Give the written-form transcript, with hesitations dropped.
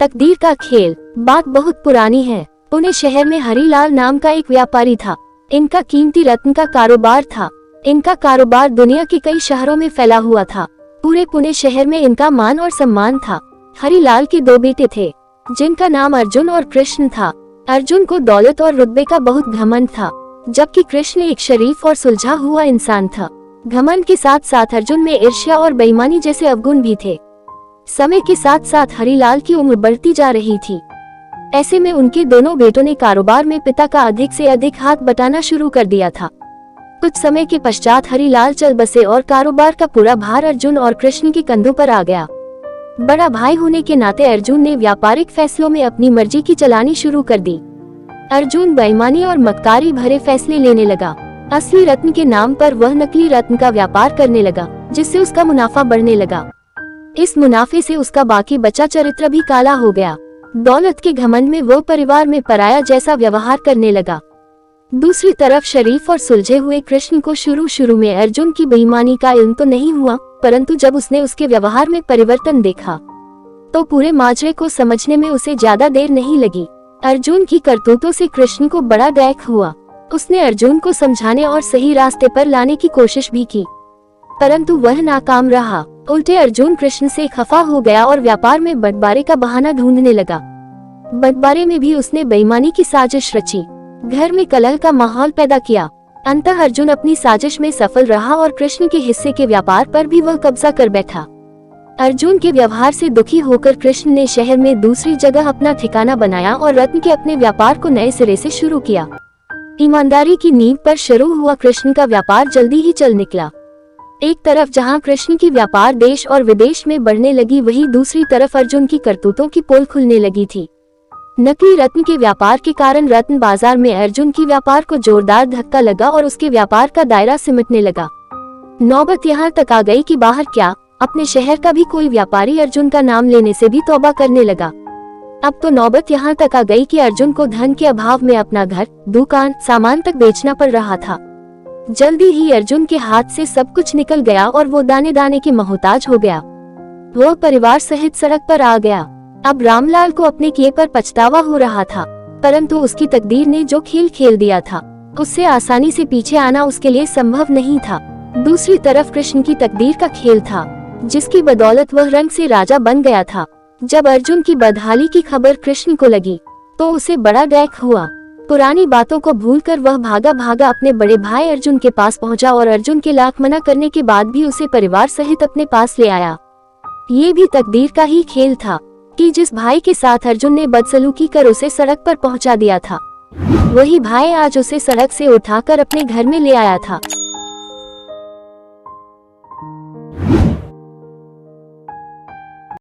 तकदीर का खेल। बात बहुत पुरानी है। पुणे शहर में हरिलाल नाम का एक व्यापारी था। इनका कीमती रत्न का कारोबार था। इनका कारोबार दुनिया के कई शहरों में फैला हुआ था। पूरे पुणे शहर में इनका मान और सम्मान था। हरिलाल के दो बेटे थे जिनका नाम अर्जुन और कृष्ण था। अर्जुन को दौलत और रुतबे का बहुत घमंड था, जबकि कृष्ण एक शरीफ और सुलझा हुआ इंसान था। घमंड के साथ साथ अर्जुन में ईर्ष्या और बेईमानी जैसे अवगुण भी थे। समय के साथ साथ हरिलाल की उम्र बढ़ती जा रही थी। ऐसे में उनके दोनों बेटों ने कारोबार में पिता का अधिक से अधिक हाथ बटाना शुरू कर दिया था। कुछ समय के पश्चात हरिलाल चल बसे और कारोबार का पूरा भार अर्जुन और कृष्ण के कंधों पर आ गया। बड़ा भाई होने के नाते अर्जुन ने व्यापारिक फैसलों में अपनी मर्जी की चलानी शुरू कर दी। अर्जुन बेईमानी और मक्कारी भरे फैसले लेने लगा। असली रत्न के नाम पर वह नकली रत्न का व्यापार करने लगा, जिससे उसका मुनाफा बढ़ने लगा। इस मुनाफे से उसका बाकी बचा चरित्र भी काला हो गया। दौलत के घमंड में वो परिवार में पराया जैसा व्यवहार करने लगा। दूसरी तरफ शरीफ और सुलझे हुए कृष्ण को शुरू में अर्जुन की बेईमानी का इल्म तो नहीं हुआ, परंतु जब उसने उसके व्यवहार में परिवर्तन देखा तो पूरे माजरे को समझने में उसे ज्यादा देर नहीं लगी। अर्जुन की करतूतों से कृष्ण को बड़ा दैख हुआ। उसने अर्जुन को समझाने और सही रास्ते पर लाने की कोशिश भी की, परंतु वह नाकाम रहा। उल्टे अर्जुन कृष्ण से खफा हो गया और व्यापार में बंटवारे का बहाना ढूंढने लगा। बंटवारे में भी उसने बेईमानी की साजिश रची, घर में कलह का माहौल पैदा किया। अंततः अर्जुन अपनी साजिश में सफल रहा और कृष्ण के हिस्से के व्यापार पर भी वह कब्जा कर बैठा। अर्जुन के व्यवहार से दुखी होकर कृष्ण ने शहर में दूसरी जगह अपना ठिकाना बनाया और रत्न के अपने व्यापार को नए सिरे से शुरू किया। ईमानदारी की नींव पर शुरू हुआ कृष्ण का व्यापार जल्दी ही चल निकला। एक तरफ जहां कृष्ण की व्यापार देश और विदेश में बढ़ने लगी, वहीं दूसरी तरफ अर्जुन की करतूतों की पोल खुलने लगी थी। नकली रत्न के व्यापार के कारण रत्न बाजार में अर्जुन की व्यापार को जोरदार धक्का लगा और उसके व्यापार का दायरा सिमटने लगा। नौबत यहाँ तक आ गई कि बाहर क्या, अपने शहर का भी कोई व्यापारी अर्जुन का नाम लेने से भी तौबा करने लगा। अब तो नौबत यहाँ तक आ गई कि अर्जुन को धन के अभाव में अपना घर, दुकान, सामान तक बेचना पड़ रहा था। जल्दी ही अर्जुन के हाथ से सब कुछ निकल गया और वो दाने दाने के मोहताज हो गया। वो परिवार सहित सड़क पर आ गया। अब रामलाल को अपने किए पर पछतावा हो रहा था, परंतु उसकी तकदीर ने जो खेल खेल दिया था उससे आसानी से पीछे आना उसके लिए संभव नहीं था। दूसरी तरफ कृष्ण की तकदीर का खेल था, जिसकी बदौलत वह रंग से राजा बन गया था। जब अर्जुन की बदहाली की खबर कृष्ण को लगी तो उसे बड़ा दैख हुआ। पुरानी बातों को भूलकर वह भागा भागा अपने बड़े भाई अर्जुन के पास पहुंचा और अर्जुन के लाख मना करने के बाद भी उसे परिवार सहित अपने पास ले आया। ये भी तकदीर का ही खेल था कि जिस भाई के साथ अर्जुन ने बदसलूकी कर उसे सड़क पर पहुंचा दिया था, वही भाई आज उसे सड़क से उठाकर अपने घर में ले आया था।